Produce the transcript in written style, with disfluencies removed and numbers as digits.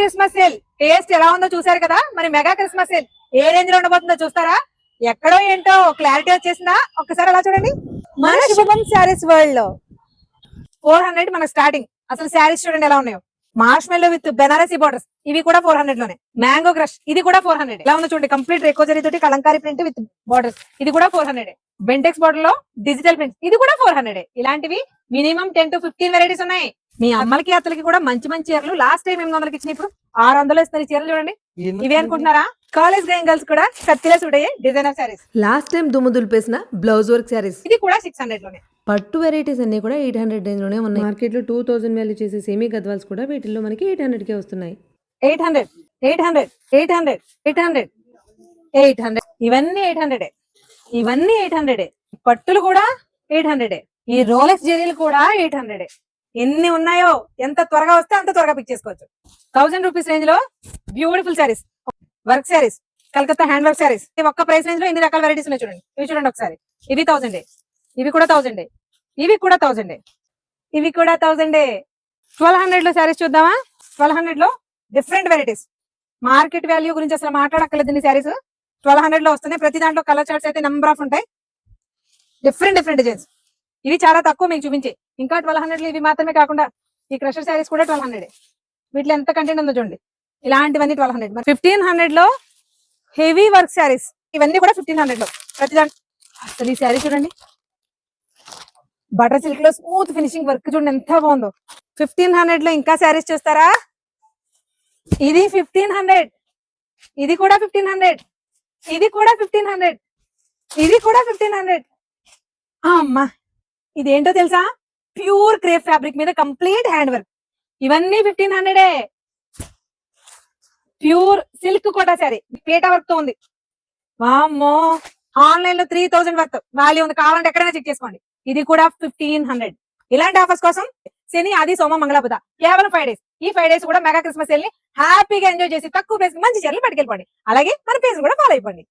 Christmas sale taste ఎలా ఉందో చూసారు కదా. మరి మెగా క్రిస్మస్ సేల్ ఏ రేంజ్ లో ఉండబోతుందో చూస్తారా? ఎక్కడో ఏంటో క్లారిటీ వచ్చేసిందా? ఒక్కసారి అలా చూడండి. మన శుభం శారీస్ వరల్డ్ లో 400 మన స్టార్టింగ్. అసలు శారీస్ చూడండి ఎలా ఉన్నాయో. మార్ష్ మెల్లో విత్ బెనారసీ బోర్డర్స్, ఇవి కూడా 400 లోనే. మ్యాంగో క్రష్, ఇది కూడా 400. ఎలా ఉందో చూడండి. కంప్లీట్ రేకోజరీ తోటి కలంకారీ ప్రింట్ విత్ బోర్డర్స్, ఇది కూడా 400. బెంటెక్స్ బోర్డర్ లో డిజిటల్ ప్రింట్, ఇది కూడా 400. ఇలాంటివి మినిమం 10 to 15 వెరైటీస్ ఉన్నాయి. మీ అమ్మలకి అత్తలకి కూడా మంచి మంచి చీరలు లాస్ట్ టైం 800కి ఇచ్చిన ఇప్పుడు 600 ఇస్తున్నారు. ఈ చీరలు చూడండి. ఇవి అనుకుంటున్నారా? కాలేజ్ గోయింగ్ గర్ల్స్ కూడా కత్తిలా చూడయ్యే డిజైనర్ శారీస్. లాస్ట్ టైం దుమ్ము దులిపేసిన బ్లౌజ్ వర్క్ శారీస్, ఇది కూడా 600 లోనే. పట్టు వెరైటీస్ అన్ని కూడా 800 రేంజ్ లోనే ఉన్నాయి. మార్కెట్ లో 2000 వాల్యూ చేసే సెమీ గద్వాల్స్ కూడా వీటిల్లో మనకి 800 కే వస్తున్నాయి. 800 800 800 800 800 ఇవన్నీ 800. ఇవన్నీ 800. పట్టులు కూడా 800. ఈ రోలెక్స్ జెరీలు కూడా 800. ఎన్ని ఉన్నాయో, ఎంత త్వరగా వస్తే అంత త్వరగా పిక్ చేసుకోవచ్చు. 1000 రూపీస్ రేంజ్ లో beautiful saris, work saris, Calcutta hand work saris. ఒక్క ప్రైస్ రేంజ్ లో ఎన్ని రకాల వెరైటీస్ ఉన్నాయి చూడండి. ఇవి చూడండి ఒకసారి. ఇవి 1000. ఇవి కూడా 1000. ఇవి కూడా 1000. ఇవి కూడా 1000. 1200 లో శారీస్ చూద్దామా? 1200 లో డిఫరెంట్ వెరైటీస్. మార్కెట్ వాల్యూ గురించి అసలు మాట్లాడక్కర్లేదు. ఇన్ని శారీస్ 1200 లో వస్తున్నాయి. ప్రతి దాంట్లో కలర్ చార్ట్స్ అయితే నెంబర్ ఆఫ్ ఉంటాయి. Different designs. ఇవి చాలా తక్కువ మీకు చూపించే. ఇంకా 1200 లో ఇవి మాత్రమే కాకుండా ఈ క్రషర్ శారీస్ కూడా 1200. వీటిలో ఎంత కంటెంట్ ఉందో చూడండి. ఇలాంటివన్నీ 1200. 1500 లో హెవీ వర్క్ శారీస్, ఇవన్నీ కూడా 1500 లో. ప్రతి దాంట్లో అసలు ఈ శారీ చూడండి. బటర్ సిల్క్ లో స్మూత్ ఫినిషింగ్ వర్క్ చూడండి ఎంత బాగుందో. 1500 లో ఇంకా శారీస్ చూస్తారా? ఇది 1500. ఇది కూడా 1500. ఇది కూడా 1500. ఇది కూడా 1500. అమ్మా, ఇదేంటో తెలుసా? ప్యూర్ క్రేప్ ఫ్యాబ్రిక్ మీద కంప్లీట్ హ్యాండ్ వర్క్. ఇవన్నీ 1500. ప్యూర్ సిల్క్ కోటా శారీ పీటా వర్క్ తో ఉంది. వామ్మో, ఆన్లైన్ లో 3000 వర్త్ వాల్యూ ఉంది. కావాలంటే ఎక్కడైనా చెక్ చేసుకోండి. ఇది కూడా 1500. ఇలాంటి ఆఫర్స్ కోసం శని, ఆది, సోమ, మంగళ, బుధ కేవలం 5 డేస్. ఈ 5 డేస్ కూడా మెగా క్రిస్మస్ సేల్ ని హ్యాపీగా ఎంజాయ్ చేసి తక్కువ ప్రైస్ మంచి చీరలు పట్టుకెళ్ళిపోండి. అలాగే మన పేజ్ కూడా ఫాలో అయిపోండి.